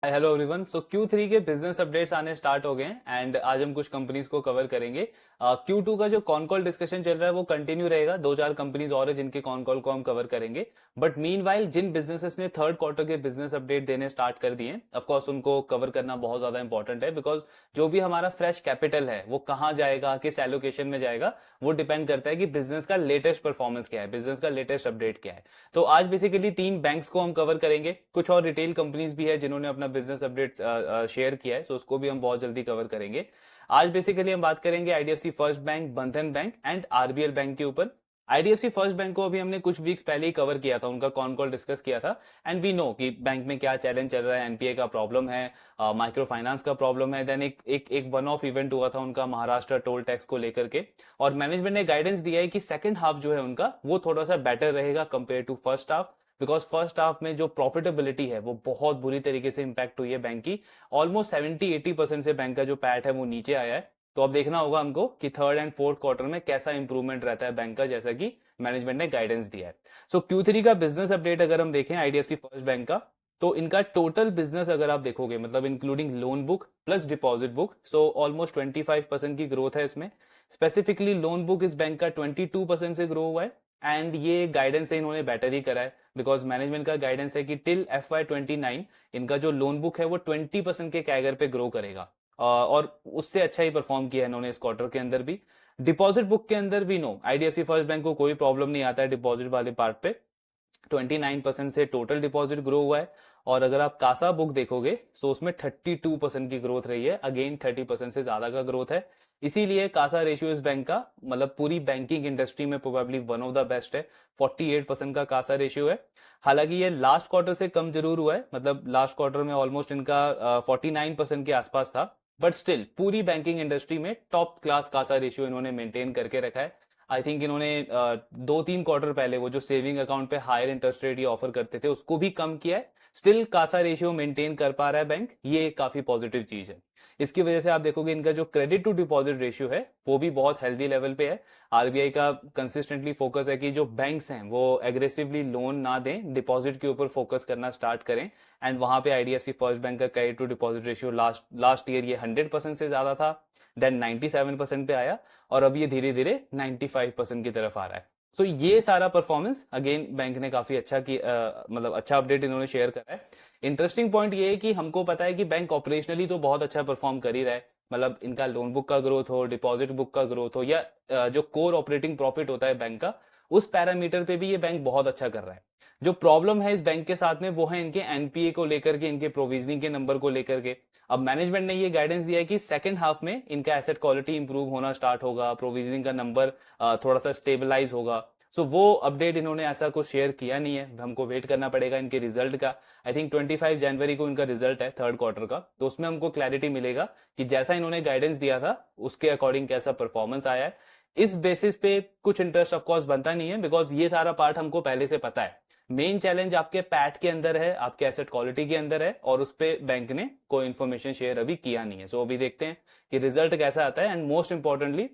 Hi hello everyone. सो Q3 के business updates आने start हो गए हैं एंड आज हम कुछ कंपनीज को कवर करेंगे। Q2 का जो कॉन कॉल डिस्कशन चल रहा है वो कंटिन्यू रहेगा। दो चार कंपनीज और है जिनके कॉन कॉल को हम कवर करेंगे। बट मीनवाइल जिन बिजनेसेस ने थर्ड क्वार्टर के बिजनेस अपडेट देने स्टार्ट कर दिए, ऑफ कोर्स उनको कवर करना बहुत ज्यादा इंपॉर्टेंट है, बिकॉज जो भी हमारा फ्रेश कैपिटल है वो कहाँ जाएगा, किस एलोकेशन में जाएगा, वो डिपेंड करता है कि बिजनेस का लेटेस्ट परफॉर्मेंस क्या है, बिजनेस का लेटेस्ट अपडेट क्या है। तो आज बेसिकली तीन बैंक्स को हम कवर करेंगे, कुछ और रिटेल कंपनीज भी है जिन्होंने अपना बिजनेस अपडेट शेयर किया है, सो उसको भी हम बहुत जल्दी कवर करेंगे। आज बेसिकली हम बात करेंगे आईडीएफसी फर्स्ट बैंक, बंधन बैंक एंड आरबीएल बैंक के ऊपर। आईडीएफसी फर्स्ट बैंक को अभी हमने कुछ वीक्स पहले ही कवर किया था, उनका कॉन कॉल डिस्कस किया था। एंड वी नो कि बैंक में क्या चैलेंज चल रहा है, एनपीए का प्रॉब्लम है, माइक्रो फाइनेंस का प्रॉब्लम है। देन एक वन ऑफ इवेंट हुआ था उनका महाराष्ट्र टोल टैक्स को लेकर के, और मैनेजमेंट ने गाइडेंस दिया है कि सेकंड हाफ जो है उनका वो थोड़ा सा बेटर रहेगा compare to first half, because first half में जो प्रॉफिटेबिलिटी है वो बहुत बुरी तरीके से इंपैक्ट हुई है बैंक की। ऑलमोस्ट 70-80% से बैंक का जो पैट है वो नीचे आया है। तो अब देखना होगा हमको कि थर्ड एंड फोर्थ क्वार्टर में कैसा इंप्रूवमेंट रहता है बैंक का, जैसा कि मैनेजमेंट ने गाइडेंस दिया है। सो Q3 का बिजनेस अपडेट अगर हम देखें आईडीएफसी फर्स्ट बैंक का, तो इनका टोटल बिजनेस अगर आप देखोगे, मतलब including loan book plus deposit book, so almost 25% की ग्रोथ है इसमें। स्पेसिफिकली लोन बुक इस बैंक का 22% से ग्रो हुआ है। एंड ये गाइडेंस है इन्होंने बेटर ही करा है, बिकॉज मैनेजमेंट का गाइडेंस है कि टिल FY29 इनका जो लोन बुक है वो 20% के कैगर पे ग्रो करेगा। और उससे अच्छा ही परफॉर्म किया है इन्होंने इस क्वार्टर के अंदर भी। डिपॉजिट बुक के अंदर भी नो, आईडीएफसी फर्स्ट बैंक को कोई प्रॉब्लम नहीं आता है डिपॉजिट वाले पार्ट पे। 29% से टोटल डिपॉजिट ग्रो हुआ है। और अगर आप कासा बुक देखोगे तो उसमें 32% की ग्रोथ रही है, अगेन 30% से ज्यादा का ग्रोथ है। इसीलिए कासा रेशियो इस बैंक का, मतलब पूरी बैंकिंग इंडस्ट्री में probably one of the best है। 48% का कासा रेशियो है। हालांकि ये लास्ट क्वार्टर से कम जरूर हुआ है, मतलब लास्ट क्वार्टर में ऑलमोस्ट इनका 49% के आसपास था। बट स्टिल पूरी बैंकिंग इंडस्ट्री में टॉप क्लास कासा रेशियो इन्होंने मेंटेन करके रखा है। आई थिंक इन्होंने 2-3 क्वार्टर पहले वो जो सेविंग अकाउंट पे हायर इंटरेस्ट रेट ये ऑफर करते थे उसको भी कम किया है। स्टिल कासा रेशियो मेंटेन कर पा रहा है बैंक, ये काफी पॉजिटिव चीज है। इसकी वजह से आप देखोगे इनका जो क्रेडिट टू डिपॉजिट रेशियो है वो भी बहुत हेल्दी लेवल पे है। आरबीआई का कंसिस्टेंटली फोकस है कि जो बैंक्स हैं वो एग्रेसिवली लोन ना दें, डिपॉजिट के ऊपर फोकस करना स्टार्ट करें। एंड वहां पे आईडीएफसी फर्स्ट बैंक का credit to deposit ratio last last year ये 100% से ज्यादा था, देन 97% पे आया, और अब ये धीरे धीरे 95% की तरफ आ रहा है। सो ये सारा परफॉर्मेंस अगेन बैंक ने काफी अच्छा की, मतलब अच्छा अपडेट इन्होंने शेयर करा है। इंटरेस्टिंग पॉइंट ये है कि हमको पता है कि बैंक ऑपरेशनली तो बहुत अच्छा परफॉर्म कर ही रहा है, मतलब इनका लोन बुक का ग्रोथ हो, डिपॉजिट बुक का ग्रोथ हो, या जो कोर ऑपरेटिंग प्रॉफिट होता है बैंक का, उस पैरामीटर पे भी ये बैंक बहुत अच्छा कर रहा है। जो प्रॉब्लम है इस बैंक के साथ में वो है इनके एनपीए को लेकर के, इनके प्रोविजनिंग के नंबर को लेकर के। अब मैनेजमेंट ने ये गाइडेंस दिया है कि सेकंड हाफ में इनका एसेट क्वालिटी इंप्रूव होना स्टार्ट होगा, प्रोविजनिंग का नंबर थोड़ा सा स्टेबलाइज होगा। सो वो अपडेट इन्होंने ऐसा कुछ शेयर किया नहीं है, हमको वेट करना पड़ेगा इनके रिजल्ट का। आई थिंक 25 जनवरी को इनका रिजल्ट है थर्ड क्वार्टर का, तो उसमें हमको क्लैरिटी मिलेगा कि जैसा इन्होंने गाइडेंस दिया था उसके अकॉर्डिंग कैसा परफॉर्मेंस आया है। इस बेसिस पे कुछ इंटरेस्ट ऑफकोर्स बनता नहीं है, बिकॉज ये सारा पार्ट हमको पहले से पता है। मेन चैलेंज आपके पैट के अंदर है, आपके एसेट क्वालिटी के अंदर है, और उस पे बैंक ने कोई इन्फॉर्मेशन शेयर अभी किया नहीं है। सो अभी देखते हैं कि रिजल्ट कैसा आता है, एंड मोस्ट इंपॉर्टेंटली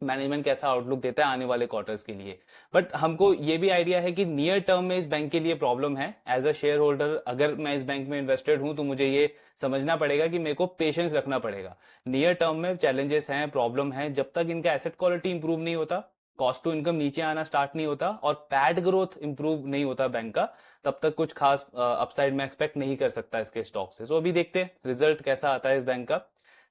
मैनेजमेंट कैसा आउटलुक देता है आने वाले क्वार्टर्स के लिए। बट हमको ये भी आइडिया है कि नियर टर्म में इस बैंक के लिए प्रॉब्लम है। एज अ शेयर होल्डर अगर मैं इस बैंक में इन्वेस्टेड हूं तो मुझे ये समझना पड़ेगा कि मेरे को पेशेंस रखना पड़ेगा। नियर टर्म में चैलेंजेस हैं, प्रॉब्लम है, जब तक इनका एसेट क्वालिटी इंप्रूव नहीं होता, कॉस्ट टू इनकम नीचे आना स्टार्ट नहीं होता, और पैट ग्रोथ इंप्रूव नहीं होता बैंक का, तब तक कुछ खास अपसाइड में एक्सपेक्ट नहीं कर सकता इसके स्टॉक से। सो अभी देखते हैं रिजल्ट कैसा आता है इस बैंक का।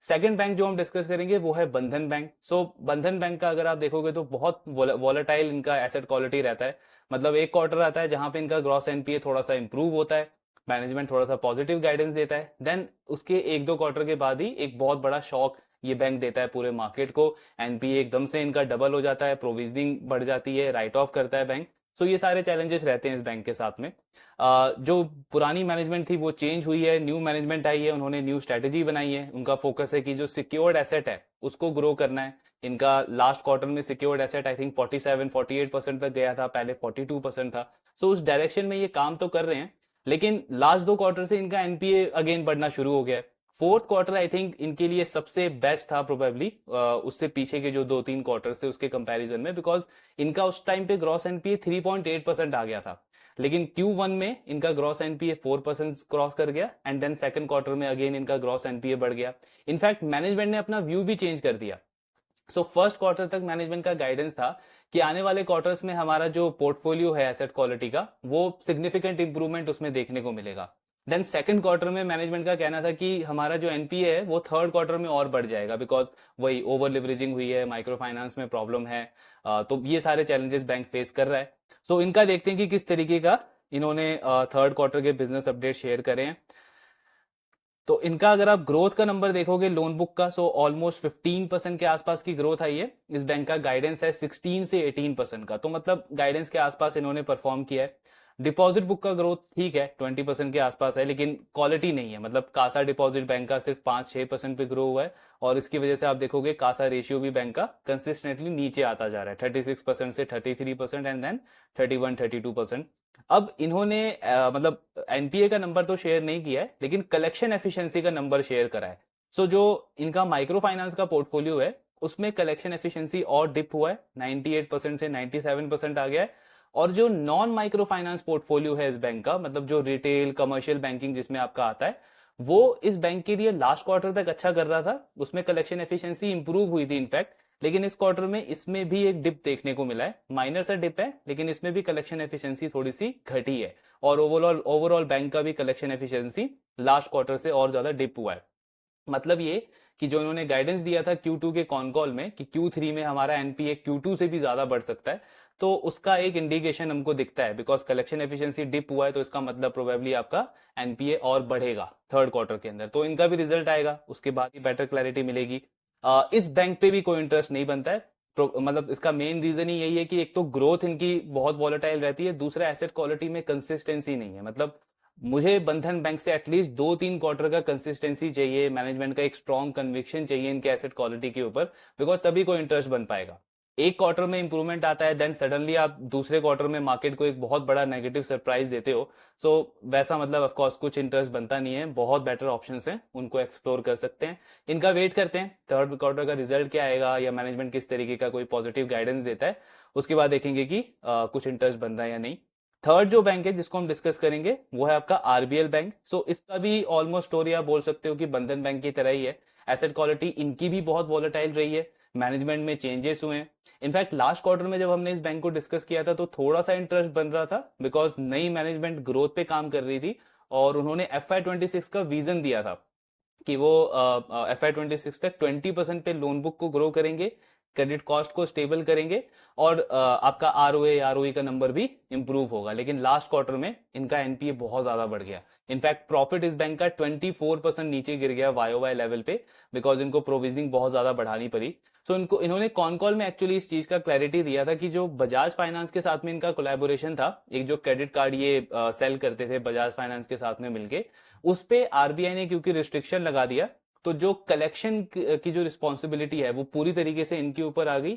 सेकंड बैंक जो हम डिस्कस करेंगे वो है बंधन बैंक। सो बंधन बैंक का अगर आप देखोगे तो बहुत वॉलेटाइल इनका एसेट क्वालिटी रहता है। मतलब एक क्वार्टर आता है जहां पे इनका ग्रॉस एनपीए थोड़ा सा इंप्रूव होता है, मैनेजमेंट थोड़ा सा पॉजिटिव गाइडेंस देता है, देन उसके 1-2 क्वार्टर के बाद ही एक बहुत बड़ा शॉक ये बैंक देता है पूरे मार्केट को। एनपीए एकदम से इनका डबल हो जाता है, प्रोविजनिंग बढ़ जाती है, राइट ऑफ करता है बैंक। सो ये सारे चैलेंजेस रहते हैं इस बैंक के साथ में। जो पुरानी मैनेजमेंट थी वो चेंज हुई है, न्यू मैनेजमेंट आई है, उन्होंने न्यू स्ट्रेटेजी बनाई है। उनका फोकस है कि जो सिक्योर्ड एसेट है उसको ग्रो करना है। इनका लास्ट क्वार्टर में सिक्योर्ड एसेट आई थिंक 47-48% तक गया था, पहले 42% था। सो उस डायरेक्शन में ये काम तो कर रहे हैं, लेकिन लास्ट 2 क्वार्टर से इनका एनपीए अगेन बढ़ना शुरू हो गया है। फोर्थ क्वार्टर आई थिंक इनके लिए सबसे बेस्ट था प्रोबेबली, उससे पीछे के जो 2-3 क्वार्टर थे उसके कंपैरिजन में, बिकॉज इनका उस टाइम पे ग्रॉस एनपीए 3.8% आ गया था। लेकिन Q1 में इनका ग्रॉस एनपीए 4% क्रॉस कर गया एंड देन सेकंड क्वार्टर में अगेन इनका ग्रॉस एनपीए बढ़ गया। इनफैक्ट मैनेजमेंट ने अपना व्यू भी चेंज कर दिया। सो फर्स्ट क्वार्टर तक मैनेजमेंट का गाइडेंस था कि आने वाले क्वार्टर्स में हमारा जो पोर्टफोलियो है एसेट क्वालिटी का वो सिग्निफिकेंट इंप्रूवमेंट उसमें देखने को मिलेगा। देन सेकंड क्वार्टर में मैनेजमेंट का कहना था कि हमारा जो एनपीए है वो थर्ड क्वार्टर में और बढ़ जाएगा बिकॉज वही ओवर लिवरेजिंग हुई है, माइक्रो फाइनेंस में प्रॉब्लम है। तो ये सारे चैलेंजेस बैंक फेस कर रहा है। सो इनका देखते हैं कि किस तरीके का इन्होंने थर्ड क्वार्टर के बिजनेस अपडेट शेयर करे हैं। तो इनका अगर आप ग्रोथ का नंबर देखोगे लोन बुक का, सो ऑलमोस्ट 15% के आसपास की ग्रोथ आई है। इस बैंक का गाइडेंस है 16 से 18% का, तो मतलब गाइडेंस के आसपास इन्होंने परफॉर्म किया है। डिपॉजिट बुक का ग्रोथ ठीक है 20% के आसपास है, लेकिन क्वालिटी नहीं है। मतलब कासा डिपॉजिट बैंक का सिर्फ 5-6% पे ग्रो हुआ है और इसकी वजह से आप देखोगे कासा रेशियो भी बैंक का कंसिस्टेंटली नीचे आता जा रहा है 36% से 33% एंड देन 31-32%। अब इन्होंने मतलब एनपीए का नंबर तो शेयर नहीं किया है, लेकिन कलेक्शन एफिशिएंसी का नंबर शेयर करा है। सो जो इनका माइक्रो फाइनेंस का पोर्टफोलियो है उसमें कलेक्शन एफिशिएंसी और डिप हुआ है, 98% से 97% आ गया है। और जो नॉन माइक्रो फाइनेंस पोर्टफोलियो है इस बैंक का, मतलब जो रिटेल कमर्शियल बैंकिंग जिसमें आपका आता है, वो इस बैंक के लिए लास्ट क्वार्टर तक अच्छा कर रहा था, उसमें कलेक्शन एफिशिएंसी इंप्रूव हुई थी इनफैक्ट। लेकिन इस क्वार्टर में इसमें भी एक डिप देखने को मिला है, माइनर सा डिप है, लेकिन इसमें भी कलेक्शन एफिशिएंसी थोड़ी सी घटी है। और ओवरऑल बैंक का भी कलेक्शन एफिशिएंसी लास्ट क्वार्टर से और ज्यादा डिप हुआ है। मतलब ये कि जो इन्होंने गाइडेंस दिया था Q2 के कॉन कॉल में कि Q3 में हमारा एनपीए Q2 से भी ज्यादा बढ़ सकता है, तो उसका एक इंडिकेशन हमको दिखता है। बिकॉज कलेक्शन एफिशिएंसी डिप हुआ है तो इसका मतलब प्रोबेबली आपका एनपीए और बढ़ेगा थर्ड क्वार्टर के अंदर, तो इनका भी रिजल्ट आएगा, उसके बाद ही बेटर क्लैरिटी मिलेगी। इस बैंक पे भी कोई इंटरेस्ट नहीं बनता है। मतलब इसका मेन रीजन ही यही है कि एक तो ग्रोथ इनकी बहुत वॉलेटाइल रहती है, दूसरा एसेट क्वालिटी में कंसिस्टेंसी नहीं है। मतलब मुझे बंधन बैंक से एटलीस्ट 2-3 क्वार्टर का कंसिस्टेंसी चाहिए, मैनेजमेंट का एक स्ट्रॉन्ग कन्विक्शन चाहिए इनके एसेट क्वालिटी के ऊपर, बिकॉज तभी कोई इंटरेस्ट बन पाएगा। एक क्वार्टर में इंप्रूवमेंट आता है, देन सडनली आप दूसरे क्वार्टर में मार्केट को एक बहुत बड़ा नेगेटिव सरप्राइज देते हो, सो वैसा मतलब ऑफ कोर्स कुछ इंटरेस्ट बनता नहीं है। बहुत बेटर ऑप्शंस हैं, उनको एक्सप्लोर कर सकते हैं। इनका वेट करते हैं थर्ड क्वार्टर का रिजल्ट क्या आएगा या मैनेजमेंट किस तरीके का कोई पॉजिटिव गाइडेंस देता है, उसके बाद देखेंगे कि कुछ इंटरेस्ट बन रहा है या नहीं। थर्ड जो बैंक है जिसको हम डिस्कस करेंगे वो है आपका आरबीएल बैंक। सो इसका भी ऑलमोस्ट स्टोरी आप बोल सकते हो कि बंधन बैंक की तरह ही है। एसेट क्वालिटी इनकी भी बहुत वॉलेटाइल रही है, मैनेजमेंट में चेंजेस हुए हैं। इनफैक्ट लास्ट क्वार्टर में जब हमने इस बैंक को डिस्कस किया था तो थोड़ा सा इंटरेस्ट बन रहा था, बिकॉज नई मैनेजमेंट ग्रोथ पे काम कर रही थी और उन्होंने FY26 का विजन दिया था कि वो FY26 तक 20% पे लोन बुक को ग्रो करेंगे, क्रेडिट कॉस्ट को स्टेबल करेंगे और आपका आरओए का नंबर भी इंप्रूव होगा। लेकिन लास्ट क्वार्टर में इनका एनपीए बहुत ज्यादा बढ़ गया। इनफैक्ट प्रॉफिट इस बैंक का 24% नीचे गिर गया वाई लेवल पे, बिकॉज इनको प्रोविजनिंग बहुत ज्यादा बढ़ानी पड़ी। सो इन्होंने कॉन कॉल में एक्चुअली इस चीज का क्लैरिटी दिया था कि जो बजाज फाइनेंस के साथ में इनका कोलैबोरेशन था, एक जो क्रेडिट कार्ड ये सेल करते थे बजाज फाइनेंस के साथ में मिलके, उस पे आरबीआई ने क्योंकि रिस्ट्रिक्शन लगा दिया, तो जो कलेक्शन की जो रिस्पॉन्सिबिलिटी है वो पूरी तरीके से इनके ऊपर आ गई,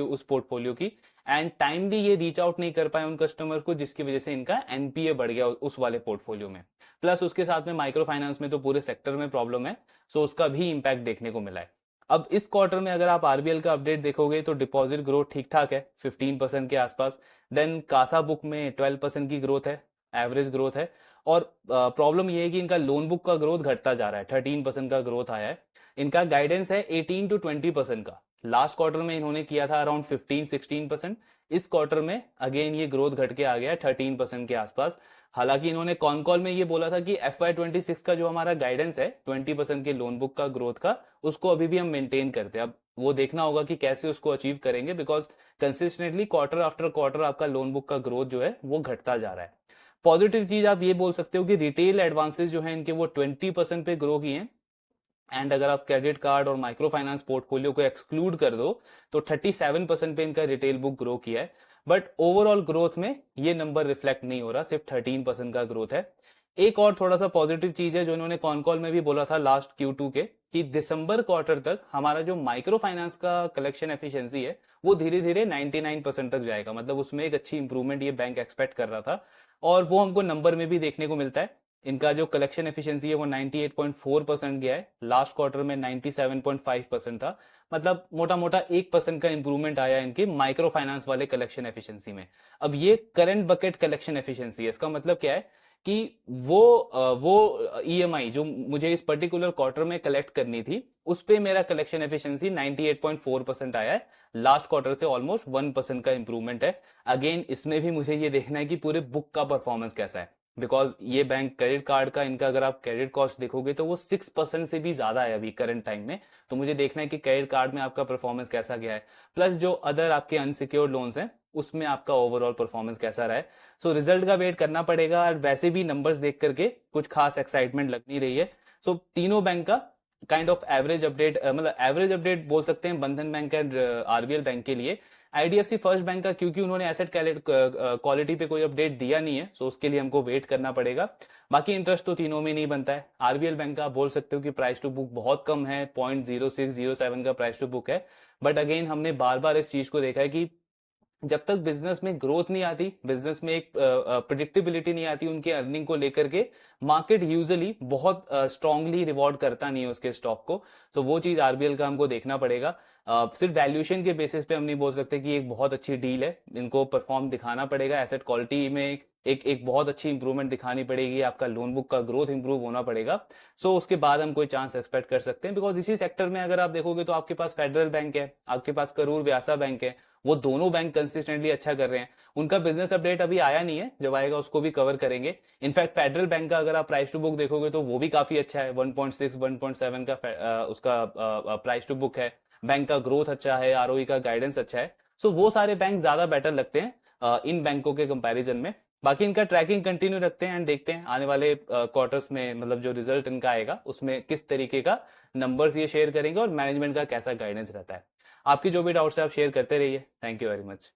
उस पोर्टफोलियो की। एंड टाइमली ये रीच आउट नहीं कर पाए उन कस्टमर को, जिसकी वजह से इनका एनपीए बढ़ गया उस वाले पोर्टफोलियो में। प्लस उसके साथ में माइक्रो फाइनेंस में तो पूरे सेक्टर में प्रॉब्लम है, सो उसका भी इंपैक्ट देखने को मिला है। अब इस क्वार्टर में अगर आप आरबीएल का अपडेट देखोगे तो डिपॉजिट ग्रोथ ठीक ठाक है 15% के आसपास। देन कासा बुक में 12% की ग्रोथ है, एवरेज ग्रोथ है। और प्रॉब्लम ये है कि इनका लोन बुक का ग्रोथ घटता जा रहा है, 13% का ग्रोथ आया है। इनका गाइडेंस है 18-20% का। लास्ट क्वार्टर में इन्होंने किया था अराउंड 15-16%। इस क्वार्टर में अगेन ये ग्रोथ घट के आ गया है 13% के आसपास। हालांकि इन्होंने कॉन कॉल में ये बोला था कि FY26 का जो हमारा गाइडेंस है 20% के लोन बुक का ग्रोथ का, उसको अभी भी हम मेंटेन करते हैं। अब वो देखना होगा कि कैसे उसको अचीव करेंगे, because consistently quarter after quarter आपका लोन बुक का ग्रोथ जो है वो घटता जा रहा है। पॉजिटिव चीज आप ये बोल सकते हो कि रिटेल एडवांसेस जो है इनके वो 20% पे ग्रो किए हैं। एंड अगर आप क्रेडिट कार्ड और माइक्रो फाइनेंस पोर्टफोलियो को एक्सक्लूड कर दो तो 37% पे इनका रिटेल बुक ग्रो किया है। बट ओवरऑल ग्रोथ में ये नंबर रिफ्लेक्ट नहीं हो रहा, सिर्फ 13% का ग्रोथ है। एक और थोड़ा सा पॉजिटिव चीज है जो इन्होंने कॉन कॉल में भी बोला था लास्ट Q2 के, कि दिसंबर क्वार्टर तक हमारा जो माइक्रो फाइनेंस का कलेक्शन एफिशिएंसी है वो धीरे धीरे 99% तक जाएगा। मतलब उसमें एक अच्छी इंप्रूवमेंट ये बैंक एक्सपेक्ट कर रहा था और वो हमको नंबर में भी देखने को मिलता है। इनका जो कलेक्शन एफिशिएंसी है वो 98.4% गया है, लास्ट क्वार्टर में 97.5% था। मतलब मोटा मोटा 1% का इंप्रूवमेंट आया इनके माइक्रो फाइनेंस वाले कलेक्शन एफिशिएंसी में। अब ये करंट बकेट कलेक्शन एफिशिएंसी है, इसका मतलब क्या है कि वो ईएमआई जो मुझे इस पर्टिकुलर क्वार्टर में कलेक्ट करनी थी, उस पे मेरा कलेक्शन एफिशिएंसी 98.4% आया है, लास्ट क्वार्टर से ऑलमोस्ट 1% का इंप्रूवमेंट है। अगेन इसमें भी मुझे ये देखना है कि पूरे बुक का परफॉर्मेंस कैसा है, बिकॉज ये बैंक क्रेडिट कार्ड का इनका अगर आप क्रेडिट कॉस्ट देखोगे तो वो 6% से भी ज्यादा है अभी करंट टाइम में। तो मुझे देखना है कि क्रेडिट कार्ड में आपका परफॉर्मेंस कैसा गया है, प्लस जो अदर आपके अनसिक्योर्ड लोन्स हैं उसमें आपका ओवरऑल परफॉर्मेंस कैसा रहा है। सो रिजल्ट का वेट करना पड़ेगा, और वैसे भी नंबर्स देख करके कुछ खास एक्साइटमेंट लग नहीं रही है। सो तीनों बैंक का काइंड ऑफ एवरेज अपडेट, मतलब एवरेज अपडेट बोल सकते हैं बंधन बैंक एंड आरबीएल बैंक के लिए। आईडीएफसी फर्स्ट बैंक का क्योंकि उन्होंने एसेट क्वालिटी पे कोई अपडेट दिया नहीं है, सो उसके लिए हमको वेट करना पड़ेगा। बाकी इंटरेस्ट तो तीनों में नहीं बनता है। आरबीएल बैंक का आप बोल सकते हो कि प्राइस टू बुक बहुत कम है, 0.0607 का प्राइस टू बुक है। बट अगेन हमने बार बार इस चीज को देखा है कि जब तक बिजनेस में ग्रोथ नहीं आती, बिजनेस में एक प्रिडिक्टेबिलिटी नहीं आती उनके अर्निंग को लेकर के, मार्केट यूजुअली बहुत स्ट्रांगली रिवॉर्ड करता नहीं है उसके स्टॉक को। तो वो चीज आरबीएल का हमको देखना पड़ेगा। सिर्फ वैल्यूएशन के बेसिस पे हम नहीं बोल सकते कि एक बहुत अच्छी डील है, इनको परफॉर्म दिखाना पड़ेगा, एसेट क्वालिटी में एक बहुत अच्छी इंप्रूवमेंट दिखानी पड़ेगी, आपका लोन बुक का ग्रोथ इंप्रूव होना पड़ेगा। सो उसके बाद हम कोई चांस एक्सपेक्ट कर सकते हैं, बिकॉज इसी सेक्टर में अगर आप देखोगे तो आपके पास फेडरल बैंक है, आपके पास करूर व्यासा बैंक है, वो दोनों बैंक कंसिस्टेंटली अच्छा कर रहे हैं। उनका बिजनेस अपडेट अभी आया नहीं है, जब आएगा उसको भी कवर करेंगे। इनफैक्ट फेडरल बैंक का अगर आप प्राइस टू बुक देखोगे तो वो भी काफी अच्छा है, 1.6 1.7 का उसका प्राइस टू बुक है। बैंक का ग्रोथ अच्छा है, आरओई का गाइडेंस अच्छा है। सो वो सारे बैंक ज्यादा बेटर लगते हैं इन बैंकों के कंपैरिजन में। बाकी इनका ट्रैकिंग कंटिन्यू रखते हैं एंड देखते हैं आने वाले क्वार्टर्स में, मतलब जो रिजल्ट इनका आएगा उसमें किस तरीके का नंबर्स ये शेयर करेंगे और मैनेजमेंट का कैसा गाइडेंस रहता है। आपकी जो भी डाउट्स है आप शेयर करते रहिए। Thank you very much.